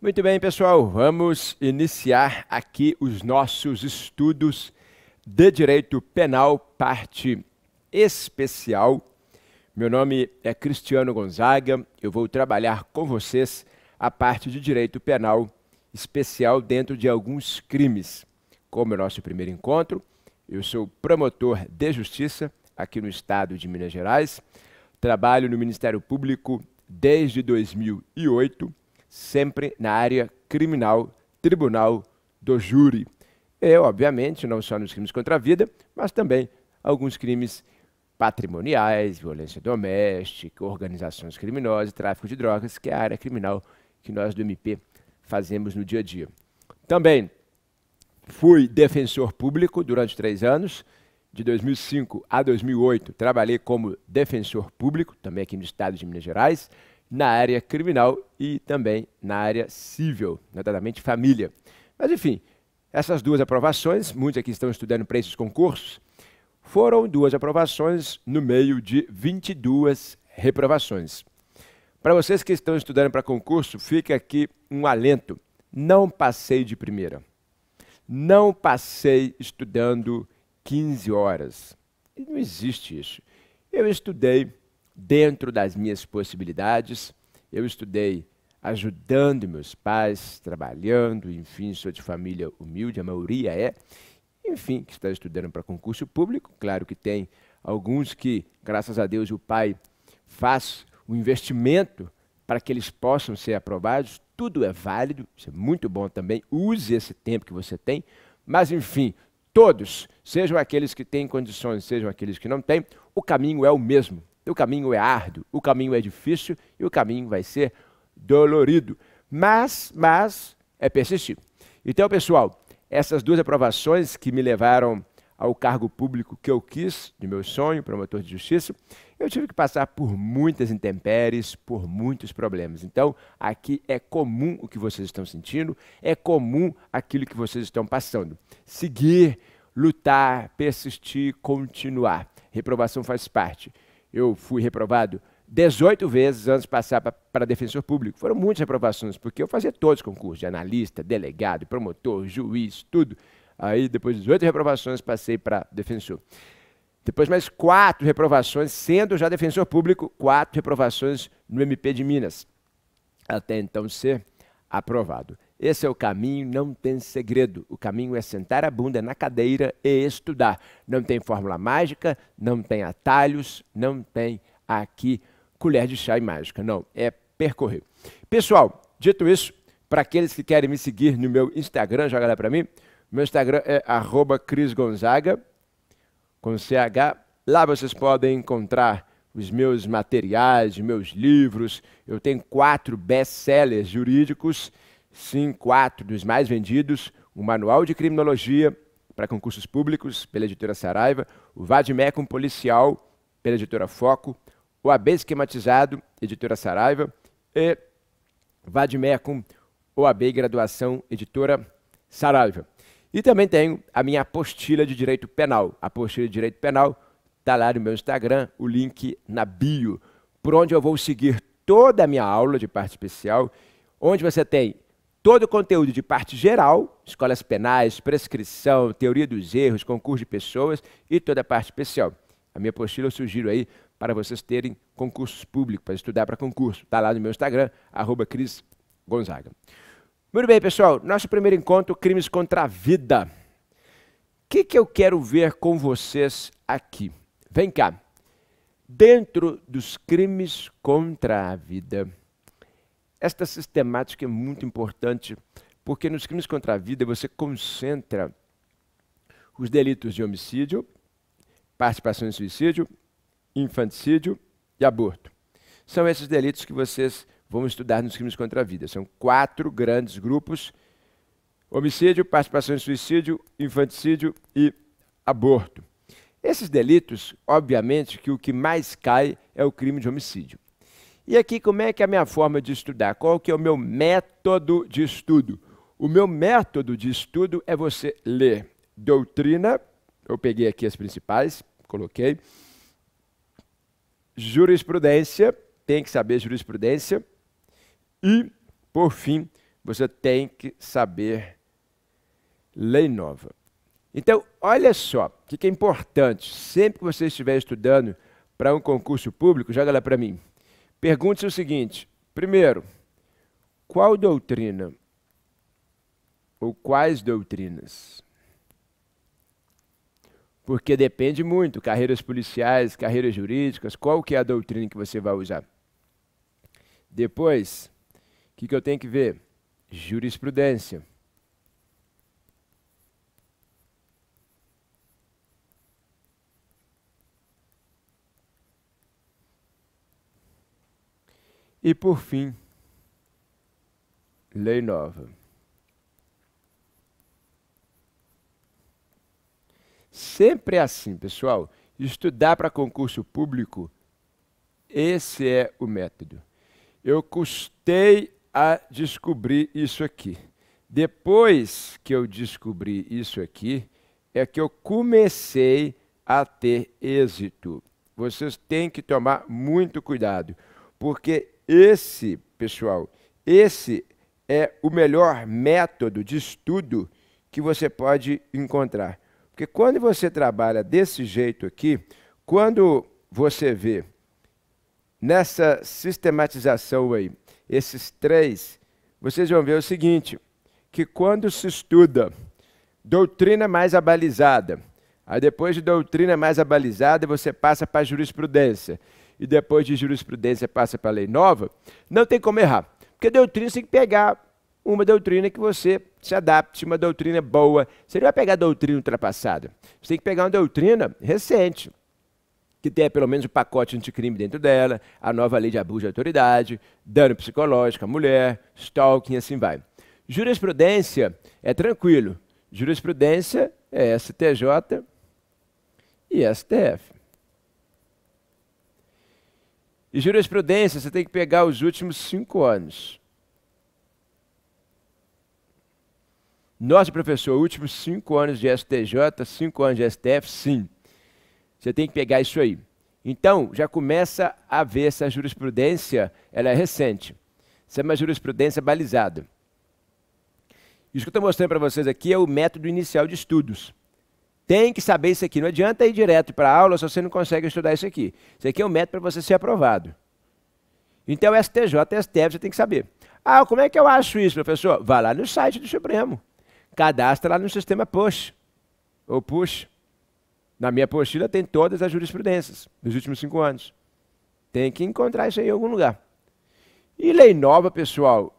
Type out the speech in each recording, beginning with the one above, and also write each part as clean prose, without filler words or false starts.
Muito bem, pessoal, vamos iniciar aqui os nossos estudos de Direito Penal, parte especial. Meu nome é Cristiano Gonzaga, eu vou trabalhar com vocês a parte de Direito Penal especial dentro de alguns crimes. Como é o nosso primeiro encontro, eu sou promotor de justiça aqui no estado de Minas Gerais, trabalho no Ministério Público desde 2008, sempre na área criminal, tribunal do júri. Eu, obviamente, não só nos crimes contra a vida, mas também alguns crimes patrimoniais, violência doméstica, organizações criminosas, tráfico de drogas, que é a área criminal que nós do MP fazemos no dia a dia. Também fui defensor público durante 3 anos, de 2005 a 2008, trabalhei como defensor público, também aqui no estado de Minas Gerais, na área criminal e também na área civil, notadamente família. Mas, enfim, essas 2 aprovações, muitos aqui estão estudando para esses concursos, foram 2 aprovações no meio de 22 reprovações. Para vocês que estão estudando para concurso, fica aqui um alento. Não passei de primeira. Não passei estudando 15 horas. Não existe isso. Eu estudei dentro das minhas possibilidades, eu estudei ajudando meus pais, trabalhando, enfim, sou de família humilde, a maioria é, enfim, que está estudando para concurso público. Claro que tem alguns que, graças a Deus, o pai faz o investimento para que eles possam ser aprovados, tudo é válido, isso é muito bom também, use esse tempo que você tem, mas enfim, todos, sejam aqueles que têm condições, sejam aqueles que não têm, o caminho é o mesmo. O caminho é árduo, o caminho é difícil e o caminho vai ser dolorido, mas é persistir. Então, pessoal, essas 2 aprovações que me levaram ao cargo público que eu quis, de meu sonho, promotor de justiça, eu tive que passar por muitas intempéries, por muitos problemas. Então, aqui é comum o que vocês estão sentindo, é comum aquilo que vocês estão passando. Seguir, lutar, persistir, continuar. Reprovação faz parte. Eu fui reprovado 18 vezes antes de passar para defensor público. Foram muitas reprovações, porque eu fazia todos os concursos, de analista, delegado, promotor, juiz, tudo. Aí, depois de 18 reprovações, passei para defensor. Depois mais 4 reprovações, sendo já defensor público, 4 reprovações no MP de Minas, até então ser aprovado. Esse é o caminho, não tem segredo. O caminho é sentar a bunda na cadeira e estudar. Não tem fórmula mágica, não tem atalhos, não tem aqui colher de chá e mágica. Não, é percorrer. Pessoal, dito isso, para aqueles que querem me seguir no meu Instagram, joga lá para mim. Meu Instagram é @crisgonzaga, com CH. Lá vocês podem encontrar os meus materiais, os meus livros. Eu tenho 4 best-sellers jurídicos, sim, 4 dos mais vendidos, o Manual de Criminologia para concursos públicos, pela editora Saraiva, o Vademecum Policial, pela editora Foco, o AB Esquematizado, editora Saraiva, e Vademecum OAB Graduação, editora Saraiva. E também tenho a minha apostila de Direito Penal. A apostila de Direito Penal está lá no meu Instagram, o link na bio, por onde eu vou seguir toda a minha aula de parte especial, onde você tem todo o conteúdo de parte geral, escolas penais, prescrição, teoria dos erros, concurso de pessoas e toda a parte especial. A minha apostila eu sugiro aí para vocês terem concursos públicos, para estudar para concurso. Está lá no meu Instagram, @crisgonzaga. Muito bem, pessoal, nosso primeiro encontro, crimes contra a vida. O que eu quero ver com vocês aqui? Vem cá. Dentro dos crimes contra a vida, esta sistemática é muito importante, porque nos crimes contra a vida você concentra os delitos de homicídio, participação em suicídio, infanticídio e aborto. São esses delitos que vocês vão estudar nos crimes contra a vida. São 4 grandes grupos: homicídio, participação em suicídio, infanticídio e aborto. Esses delitos, obviamente, que o que mais cai é o crime de homicídio. E aqui, como é que é a minha forma de estudar? Qual que é o meu método de estudo? O meu método de estudo é você ler doutrina, eu peguei aqui as principais, coloquei, jurisprudência, tem que saber jurisprudência, e, por fim, você tem que saber lei nova. Então, olha só, o que é importante. Sempre que você estiver estudando para um concurso público, joga lá para mim. Pergunte-se o seguinte: primeiro, qual doutrina ou quais doutrinas? Porque depende muito, carreiras policiais, carreiras jurídicas, qual que é a doutrina que você vai usar? Depois, o que eu tenho que ver? Jurisprudência. E por fim, lei nova. Sempre é assim, pessoal. Estudar para concurso público, esse é o método. Eu custei a descobrir isso aqui. Depois que eu descobri isso aqui, é que eu comecei a ter êxito. Vocês têm que tomar muito cuidado, porque esse, pessoal, esse é o melhor método de estudo que você pode encontrar. Porque quando você trabalha desse jeito aqui, quando você vê nessa sistematização aí, esses três, vocês vão ver o seguinte, que quando se estuda doutrina mais abalizada, aí depois de doutrina mais abalizada você passa para a jurisprudência, e depois de jurisprudência passa para a lei nova, não tem como errar. Porque doutrina você tem que pegar uma doutrina que você se adapte, uma doutrina boa. Você não vai pegar doutrina ultrapassada. Você tem que pegar uma doutrina recente, que tenha pelo menos um pacote anticrime dentro dela, a nova lei de abuso de autoridade, dano psicológico à mulher, stalking, assim vai. Jurisprudência é tranquilo. Jurisprudência é STJ e STF. E jurisprudência você tem que pegar os últimos 5 anos. Nossa, professor, últimos 5 anos de STJ, 5 anos de STF, sim. Você tem que pegar isso aí. Então, já começa a ver essa jurisprudência, ela é recente. Isso é uma jurisprudência balizada. Isso que eu estou mostrando para vocês aqui é o método inicial de estudos. Tem que saber isso aqui. Não adianta ir direto para a aula se você não consegue estudar isso aqui. Isso aqui é um método para você ser aprovado. Então, STJ e STF você tem que saber. Ah, como é que eu acho isso, professor? Vá lá no site do Supremo. Cadastra lá no sistema PUSH. Ou PUSH. Na minha apostila tem todas as jurisprudências dos últimos 5 anos. Tem que encontrar isso aí em algum lugar. E lei nova, pessoal,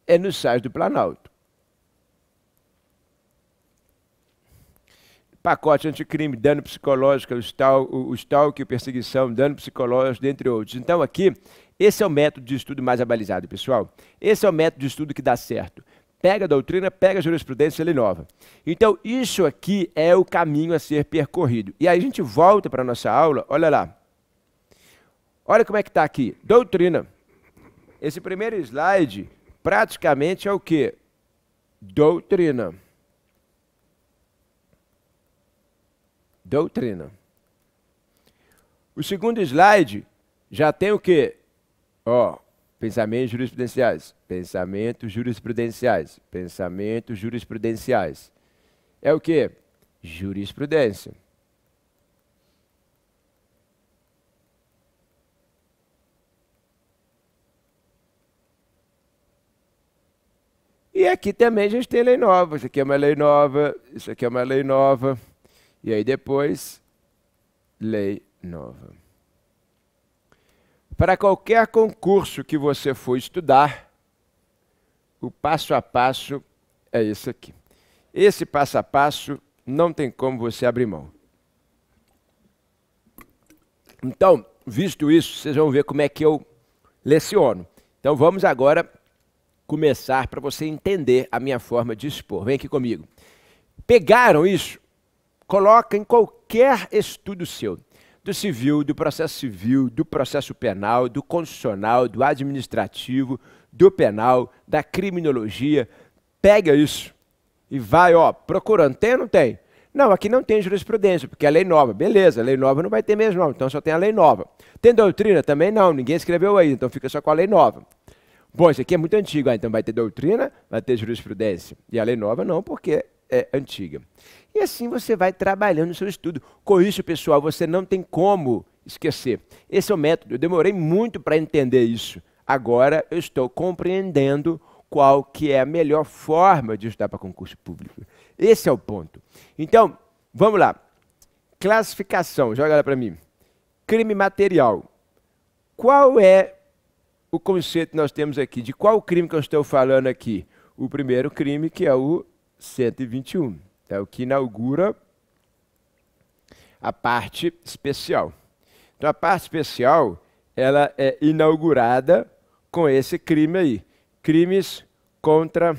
é no site do Planalto. Pacote anticrime, dano psicológico, o stalking, perseguição, dano psicológico, dentre outros. Então aqui, esse é o método de estudo mais abalizado, pessoal. Esse é o método de estudo que dá certo. Pega a doutrina, pega a jurisprudência e lei nova. Então, isso aqui é o caminho a ser percorrido. E aí a gente volta para a nossa aula, olha lá. Olha como é que está aqui. Doutrina. Esse primeiro slide praticamente é o quê? Doutrina. Doutrina. O segundo slide já tem o quê? Ó, pensamentos jurisprudenciais, pensamentos jurisprudenciais, pensamentos jurisprudenciais. É o quê? Jurisprudência. E aqui também a gente tem lei nova. Isso aqui é uma lei nova, isso aqui é uma lei nova. E aí depois, lei nova. Para qualquer concurso que você for estudar, o passo a passo é esse aqui. Esse passo a passo não tem como você abrir mão. Então, visto isso, vocês vão ver como é que eu leciono. Então vamos agora começar para você entender a minha forma de expor. Vem aqui comigo. Pegaram isso? Coloca em qualquer estudo seu. Do civil, do processo penal, do constitucional, do administrativo, do penal, da criminologia. Pega isso e vai, ó, procurando. Tem ou não tem? Não, aqui não tem jurisprudência, porque é lei nova. Beleza, lei nova não vai ter mesmo, não. Então só tem a lei nova. Tem doutrina? Também não, ninguém escreveu aí, então fica só com a lei nova. Bom, isso aqui é muito antigo, então vai ter doutrina, vai ter jurisprudência. E a lei nova não, porque é antiga. E assim você vai trabalhando no seu estudo. Com isso, pessoal, você não tem como esquecer. Esse é o método. Eu demorei muito para entender isso. Agora eu estou compreendendo qual que é a melhor forma de estudar para concurso público. Esse é o ponto. Então, vamos lá. Classificação, joga lá para mim. Crime material. Qual é o conceito que nós temos aqui? De qual crime que eu estou falando aqui? O primeiro crime, que é o 121. É o que inaugura a parte especial. Então, a parte especial, ela é inaugurada com esse crime aí. Crimes contra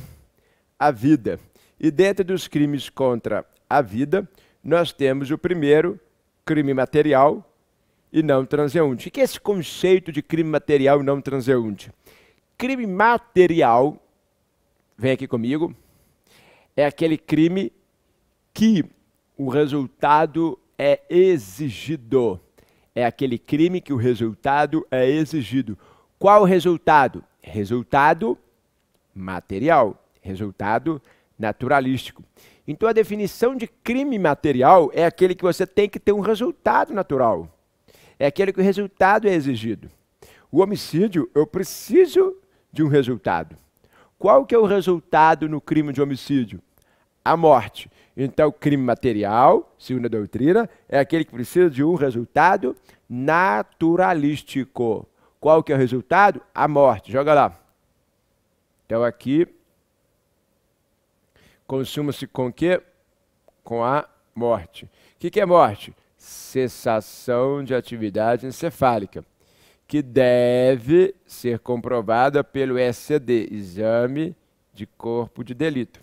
a vida. E dentro dos crimes contra a vida, nós temos o primeiro, crime material e não transeunte. O que é esse conceito de crime material e não transeunte? Crime material, vem aqui comigo, é aquele crime que o resultado é exigido. É aquele crime que o resultado é exigido. Qual o resultado? Resultado material, resultado naturalístico. Então a definição de crime material é aquele que você tem que ter um resultado natural. É aquele que o resultado é exigido. O homicídio, eu preciso de um resultado. Qual que é o resultado no crime de homicídio? A morte. Então, crime material, segundo a doutrina, é aquele que precisa de um resultado naturalístico. Qual que é o resultado? A morte. Joga lá. Então, aqui, consuma-se com o quê? Com a morte. O que é morte? Cessação de atividade encefálica, que deve ser comprovada pelo ECD, Exame de Corpo de Delito.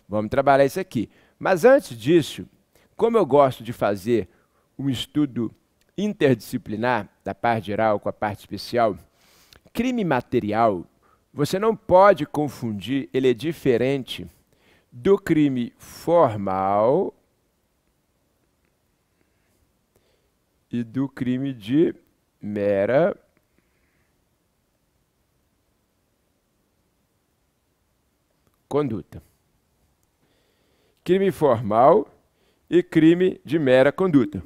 Vamos trabalhar isso aqui. Mas antes disso, como eu gosto de fazer um estudo interdisciplinar, da parte geral com a parte especial, crime material, você não pode confundir, ele é diferente do crime formal e do crime de mera conduta. Crime formal e crime de mera conduta.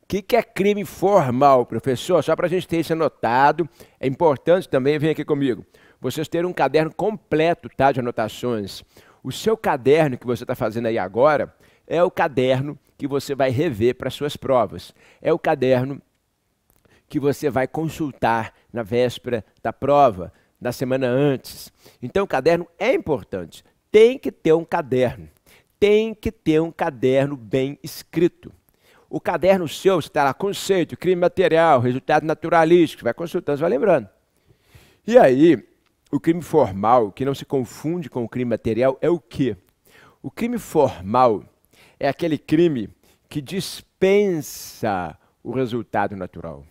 O que é crime formal, professor? Só para a gente ter isso anotado, é importante também, vem aqui comigo, vocês terem um caderno completo, tá, de anotações. O seu caderno que você está fazendo aí agora é o caderno que você vai rever para suas provas. É o caderno que você vai consultar na véspera da prova, na semana antes. Então, o caderno é importante. Tem que ter um caderno. Tem que ter um caderno bem escrito. O caderno seu está lá, conceito, crime material, resultado naturalístico. Vai consultando, vai lembrando. E aí, o crime formal, que não se confunde com o crime material, é o quê? O crime formal é aquele crime que dispensa o resultado natural.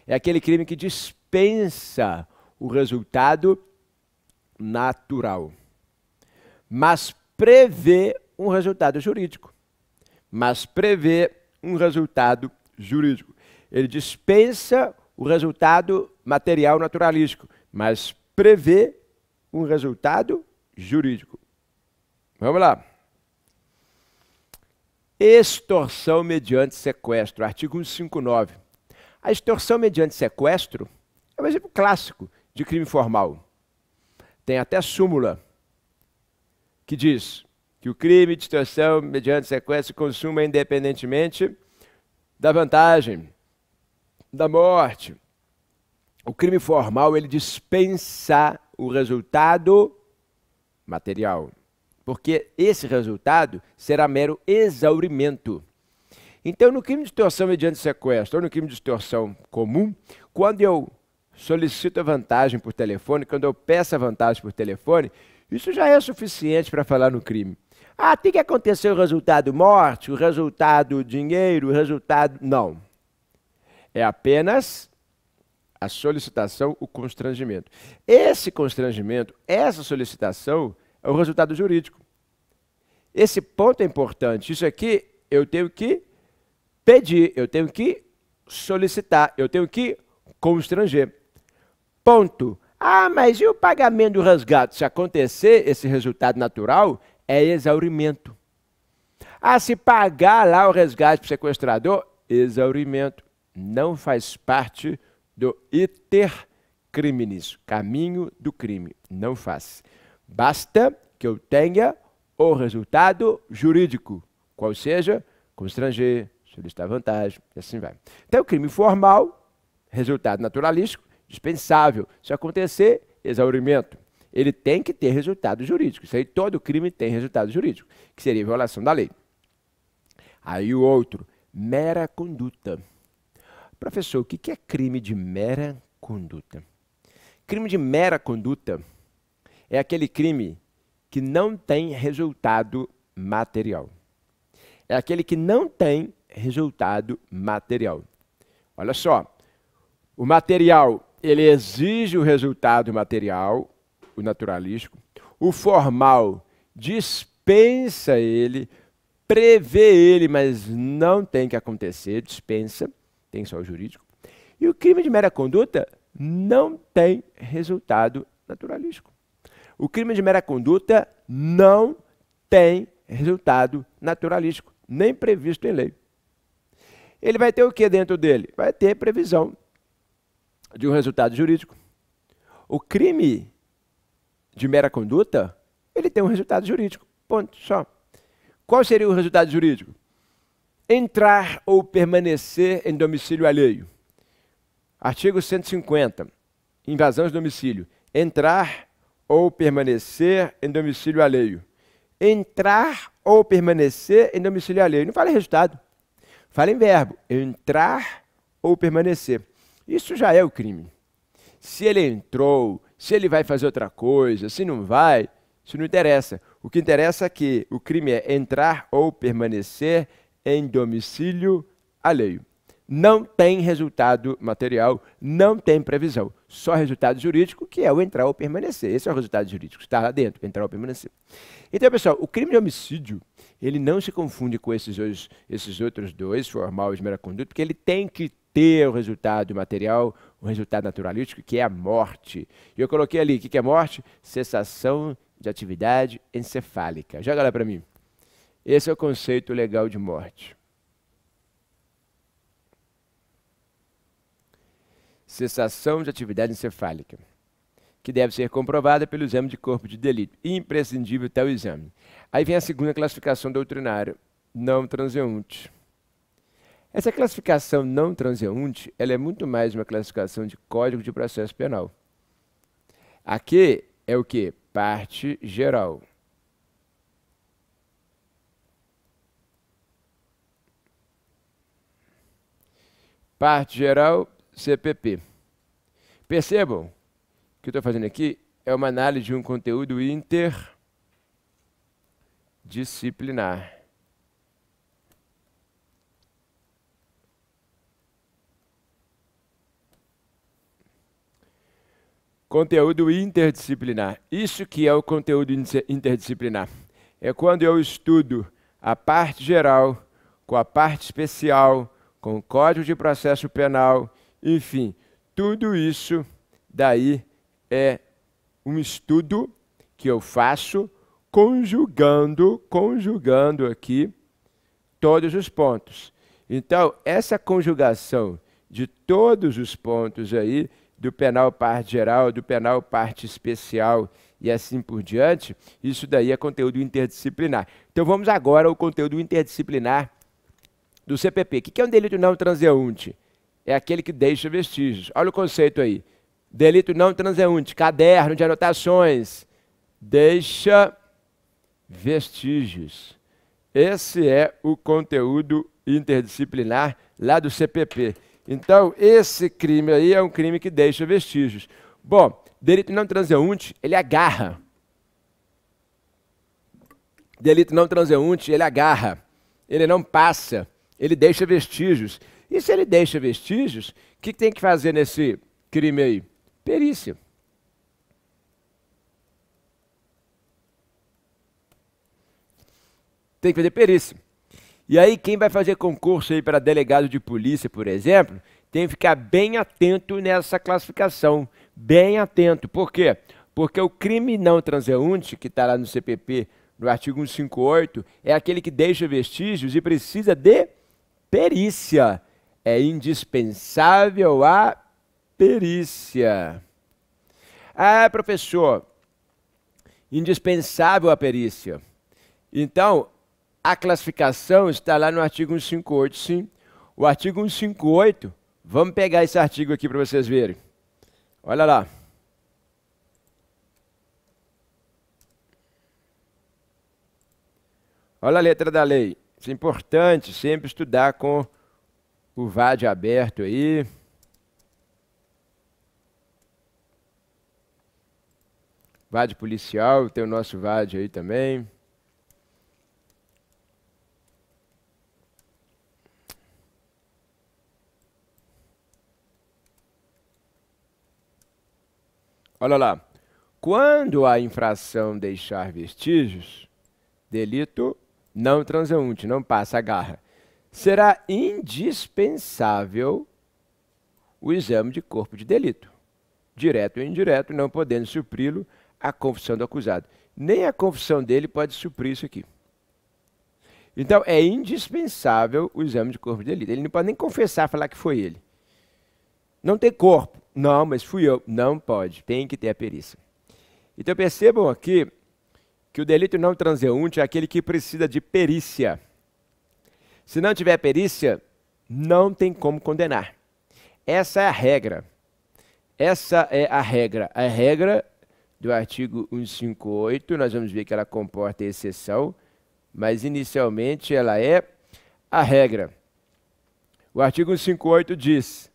É aquele crime que dispensa o resultado natural, mas prevê um resultado jurídico. Ele dispensa o resultado material naturalístico, mas prevê um resultado jurídico. Vamos lá. Extorsão mediante sequestro, artigo 159. A extorsão mediante sequestro é um exemplo clássico de crime formal. Tem até súmula que diz que o crime de extorsão mediante sequestro se consuma independentemente da vantagem, da morte. O crime formal, ele dispensa o resultado material, porque esse resultado será mero exaurimento. Então, no crime de extorsão mediante sequestro ou no crime de extorsão comum, quando eu solicito a vantagem por telefone, quando eu peço a vantagem por telefone, isso já é suficiente para falar no crime. Ah, tem que acontecer o resultado morte, o resultado dinheiro, o resultado... Não. É apenas a solicitação, o constrangimento. Esse constrangimento, essa solicitação, é o resultado jurídico. Esse ponto é importante. Isso aqui eu tenho que pedir, eu tenho que solicitar, eu tenho que constranger. Ponto. Ah, mas e o pagamento do resgate? Se acontecer esse resultado natural, é exaurimento. Ah, se pagar lá o resgate para o sequestrador, exaurimento. Não faz parte do iter criminis, caminho do crime. Não faz. Basta que eu tenha o resultado jurídico, qual seja, constranger, solicitar vantagem, e assim vai. Então, crime formal, resultado naturalístico, dispensável. Se acontecer, exaurimento. Ele tem que ter resultado jurídico. Isso aí, todo crime tem resultado jurídico, que seria violação da lei. Aí o outro, mera conduta. Professor, o que é crime de mera conduta? Crime de mera conduta é aquele crime que não tem resultado material. É aquele que não tem resultado material. Olha só, o material, ele exige o resultado material, o naturalístico. O formal dispensa ele, prevê ele, mas não tem que acontecer, dispensa, tem só o jurídico. E o crime de mera conduta não tem resultado naturalístico. O crime de mera conduta não tem resultado naturalístico, nem previsto em lei. Ele vai ter o que dentro dele? Vai ter previsão de um resultado jurídico. O crime de mera conduta, ele tem um resultado jurídico, ponto, só. Qual seria o resultado jurídico? Entrar ou permanecer em domicílio alheio. Artigo 150, invasão de domicílio. Entrar ou permanecer em domicílio alheio. Entrar ou permanecer em domicílio alheio. Não fala em resultado. Fala em verbo. Entrar ou permanecer. Isso já é o crime. Se ele entrou, se ele vai fazer outra coisa, se não vai, isso não interessa. O que interessa é que o crime é entrar ou permanecer em domicílio alheio. Não tem resultado material, não tem previsão. Só resultado jurídico, que é o entrar ou permanecer. Esse é o resultado jurídico, está lá dentro, entrar ou permanecer. Então, pessoal, o crime de homicídio, ele não se confunde com esses outros dois, formal e mera conduta, porque ele tem que ter o resultado material, o resultado naturalístico, que é a morte. E eu coloquei ali, o que é morte? Cessação de atividade encefálica. Joga lá para mim. Esse é o conceito legal de morte. Cessação de atividade encefálica, que deve ser comprovada pelo exame de corpo de delito. Imprescindível tal exame. Aí vem a segunda classificação doutrinária, não transeunte. Essa classificação não transeunte, ela é muito mais uma classificação de Código de Processo Penal. Aqui é o quê? Parte geral. Parte geral, CPP. Percebam que eu estou fazendo aqui é uma análise de um conteúdo interdisciplinar. Conteúdo interdisciplinar. Isso que é o conteúdo interdisciplinar. É quando eu estudo a parte geral com a parte especial, com o Código de Processo Penal, enfim, tudo isso daí é um estudo que eu faço conjugando aqui todos os pontos. Então, essa conjugação de todos os pontos aí, do penal parte geral, do penal parte especial e assim por diante, isso daí é conteúdo interdisciplinar. Então, vamos agora ao conteúdo interdisciplinar do CPP. O que é um delito não transeunte? É aquele que deixa vestígios. Olha o conceito aí. Delito não transeunte, caderno de anotações, deixa vestígios. Esse é o conteúdo interdisciplinar lá do CPP. Então, esse crime aí é um crime que deixa vestígios. Bom, delito não transeunte, ele agarra. Delito não transeunte, ele agarra. Ele não passa. Ele deixa vestígios. E se ele deixa vestígios, o que tem que fazer nesse crime aí? Perícia. Tem que fazer perícia. E aí quem vai fazer concurso aí para delegado de polícia, por exemplo, tem que ficar bem atento nessa classificação. Bem atento. Por quê? Porque o crime não transeunte, que está lá no CPP, no artigo 158, é aquele que deixa vestígios e precisa de perícia. É indispensável a perícia. Ah, professor, indispensável a perícia. Então, a classificação está lá no artigo 158, sim. O artigo 158, vamos pegar esse artigo aqui para vocês verem. Olha lá. Olha a letra da lei. Isso é importante, sempre estudar com o VAD aberto aí. VAD policial, tem o nosso VAD aí também. Olha lá. Quando a infração deixar vestígios, delito não transeunte, não passa a garra, será indispensável o exame de corpo de delito, direto ou indireto, não podendo supri-lo a confissão do acusado. Nem a confissão dele pode suprir isso aqui. Então, é indispensável o exame de corpo de delito. Ele não pode nem confessar, falar que foi ele. Não tem corpo. Não, mas fui eu. Não pode. Tem que ter a perícia. Então, percebam aqui que o delito não transeunte é aquele que precisa de perícia. Se não tiver perícia, não tem como condenar. Essa é a regra. Essa é a regra. A regra do artigo 158, nós vamos ver que ela comporta exceção, mas inicialmente ela é a regra. O artigo 158 diz: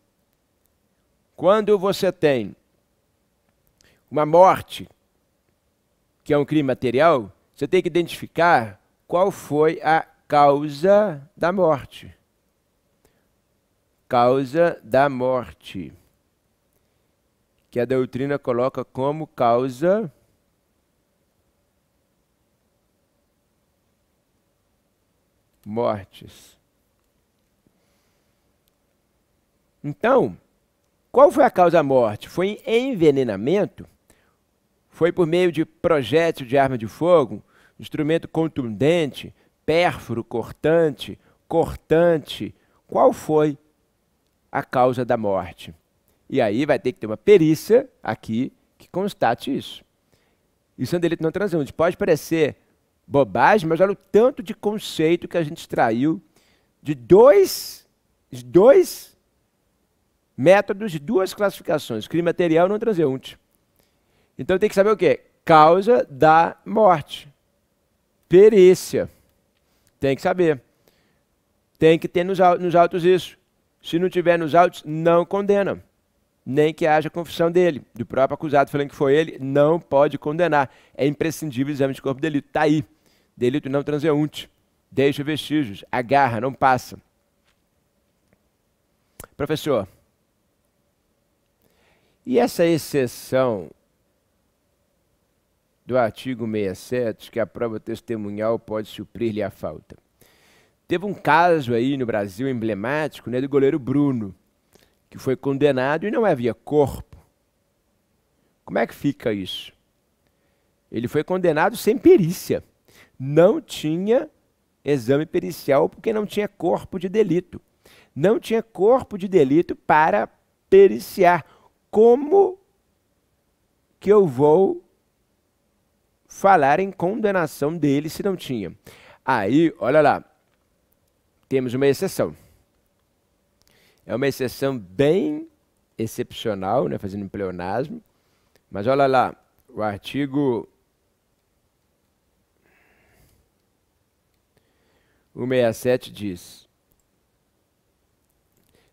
quando você tem uma morte, que é um crime material, você tem que identificar qual foi a causa da morte. Causa da morte. Que a doutrina coloca como causa mortes. Então, qual foi a causa da morte? Foi envenenamento? Foi por meio de projétil de arma de fogo, instrumento contundente, pérfuro, cortante, cortante? Qual foi a causa da morte? E aí vai ter que ter uma perícia aqui que constate isso. Isso é um delito não transeunte. Pode parecer bobagem, mas olha o tanto de conceito que a gente extraiu de dois métodos, de duas classificações, crime material e não transeunte. Então tem que saber o quê? Causa da morte. Perícia. Tem que saber. Tem que ter nos autos isso. Se não tiver nos autos, não condena. Nem que haja confissão dele, do próprio acusado falando que foi ele, não pode condenar. É imprescindível o exame de corpo de delito. Está aí. Delito não transeunte. Deixa vestígios. Agarra, não passa. Professor, e essa exceção do artigo 67, que a prova testemunhal pode suprir-lhe a falta? Teve um caso aí no Brasil emblemático, né, do goleiro Bruno, que foi condenado e não havia corpo. Como é que fica isso? Ele foi condenado sem perícia. Não tinha exame pericial porque não tinha corpo de delito. Não tinha corpo de delito para periciar. Como que eu vou falar em condenação dele se não tinha? Aí, olha lá, temos uma exceção. É uma exceção bem excepcional, né, fazendo um pleonasmo. Mas olha lá, o artigo 167 diz: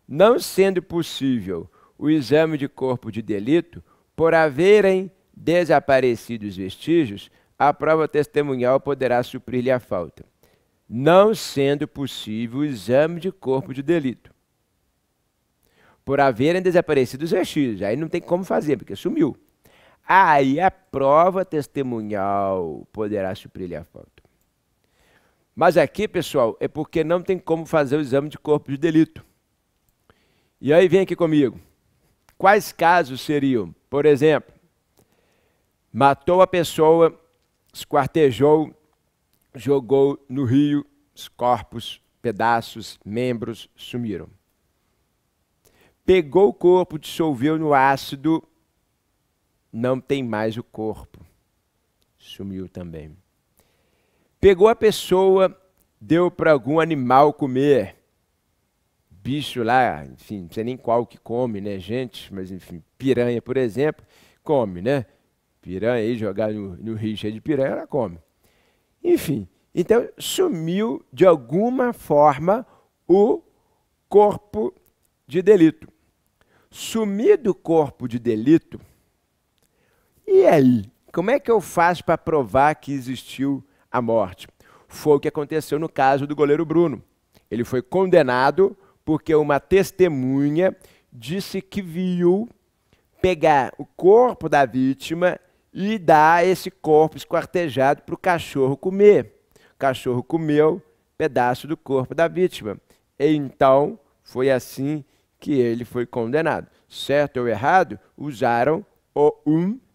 não sendo possível o exame de corpo de delito, por haverem desaparecido os vestígios, a prova testemunhal poderá suprir-lhe a falta. Não sendo possível o exame de corpo de delito, por haverem desaparecido os vestígios. Aí não tem como fazer, porque sumiu. Aí a prova testemunhal poderá suprir-lhe a falta. Mas aqui, pessoal, é porque não tem como fazer o exame de corpo de delito. E aí vem aqui comigo. Quais casos seriam? Por exemplo, matou a pessoa, esquartejou, jogou no rio, os corpos, pedaços, membros sumiram. Pegou o corpo, dissolveu no ácido, não tem mais o corpo, sumiu também. Pegou a pessoa, deu para algum animal comer, bicho lá, enfim, não sei nem qual que come, né, gente, mas enfim, piranha, por exemplo, come, né? Piranha aí, jogar no rio cheio de piranha, ela come. Enfim, então sumiu de alguma forma o corpo de delito. Sumido o corpo de delito, e aí? Como é que eu faço para provar que existiu a morte? Foi o que aconteceu no caso do goleiro Bruno. Ele foi condenado porque uma testemunha disse que viu pegar o corpo da vítima e dar esse corpo esquartejado para o cachorro comer. O cachorro comeu pedaço do corpo da vítima. E então, foi assim que ele foi condenado. Certo ou errado, usaram o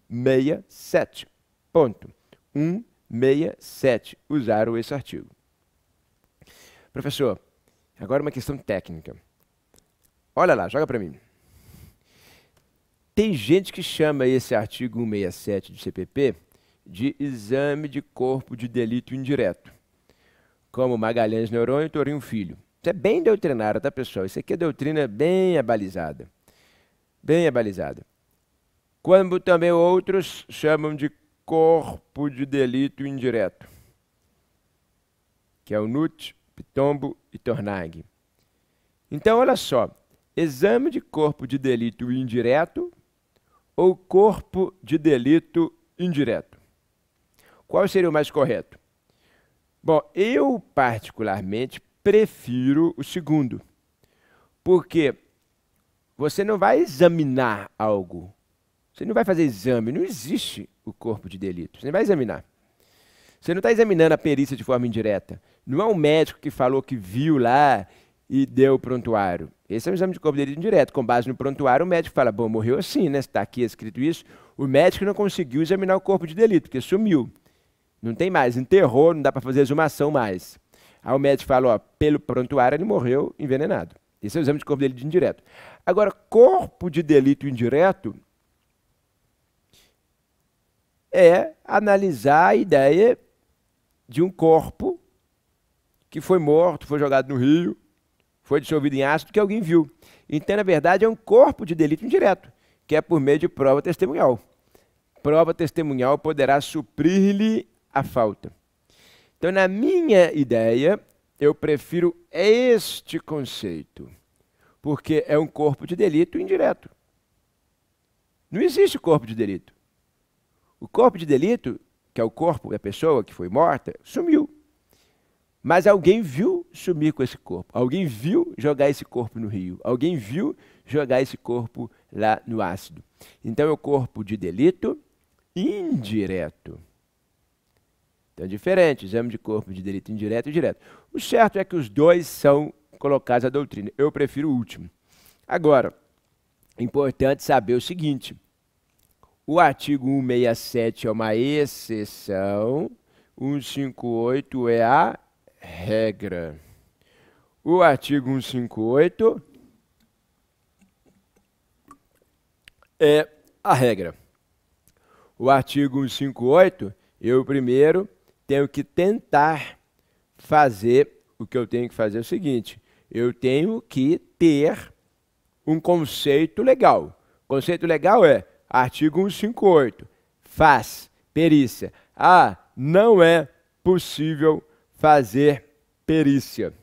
167. Ponto. 167. Usaram esse artigo. Professor, agora uma questão técnica. Olha lá, joga para mim. Tem gente que chama esse artigo 167 do CPP de exame de corpo de delito indireto, como Magalhães Neurônio e Torinho Filho. Isso é bem doutrinário, tá, pessoal? Isso aqui é doutrina bem abalizada. Bem abalizada. Como também outros chamam de corpo de delito indireto, que é o Nutt, Pitombo e Tornag. Então, olha só. Exame de corpo de delito indireto ou corpo de delito indireto? Qual seria o mais correto? Bom, eu particularmente prefiro o segundo, porque você não vai examinar algo, você não vai fazer exame, não existe o corpo de delito, você não vai examinar. Você não está examinando a perícia de forma indireta. Não é um médico que falou que viu lá e deu o prontuário. Esse é um exame de corpo de delito indireto. Com base no prontuário, o médico fala, bom, morreu assim, né? Está aqui escrito isso. O médico não conseguiu examinar o corpo de delito, porque sumiu. Não tem mais, enterrou, não dá para fazer exumação mais. Aí o médico fala, ó, pelo prontuário ele morreu envenenado. Esse é o exame de corpo de delito indireto. Agora, corpo de delito indireto é analisar a ideia de um corpo que foi morto, foi jogado no rio, foi dissolvido em ácido, que alguém viu. Então, na verdade, é um corpo de delito indireto, que é por meio de prova testemunhal. Prova testemunhal poderá suprir-lhe a falta. Então, na minha ideia, eu prefiro este conceito, porque é um corpo de delito indireto. Não existe corpo de delito. O corpo de delito, que é o corpo da pessoa que foi morta, sumiu. Mas alguém viu sumir com esse corpo. Alguém viu jogar esse corpo no rio. Alguém viu jogar esse corpo lá no ácido. Então, é o corpo de delito indireto. Então, é diferente. Exame de corpo de delito indireto e direto. O certo é que os dois são colocados à doutrina. Eu prefiro o último. Agora, é importante saber o seguinte. O artigo 167 é uma exceção. 158 é a regra. O artigo 158 é a regra. O artigo 158, eu primeiro tenho que tentar fazer o que eu tenho que fazer é o seguinte, eu tenho que ter um conceito legal. O conceito legal é artigo 158, faz perícia. Ah, não é possível fazer perícia.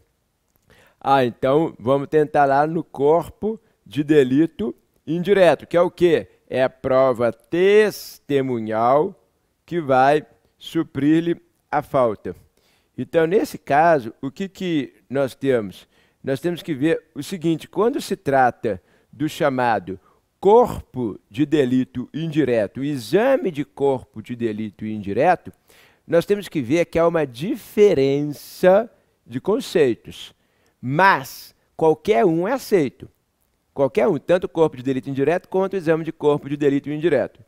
Ah, então vamos tentar lá no corpo de delito indireto, que é o quê? É a prova testemunhal que vai suprir-lhe a falta. Então, nesse caso, o que nós temos? Nós temos que ver o seguinte, quando se trata do chamado corpo de delito indireto, o exame de corpo de delito indireto, nós temos que ver que há uma diferença de conceitos, mas qualquer um é aceito. Qualquer um, tanto o corpo de delito indireto quanto o exame de corpo de delito indireto.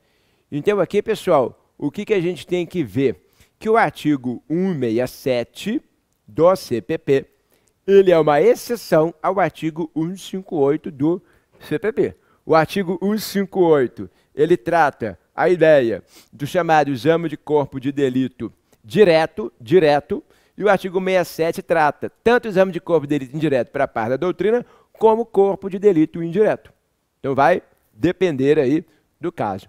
Então aqui, pessoal, o que a gente tem que ver? Que o artigo 167 do CPP, ele é uma exceção ao artigo 158 do CPP. O artigo 158, ele trata a ideia do chamado exame de corpo de delito direto, e o artigo 67 trata tanto o exame de corpo de delito indireto para a parte da doutrina, como corpo de delito indireto. Então vai depender aí do caso.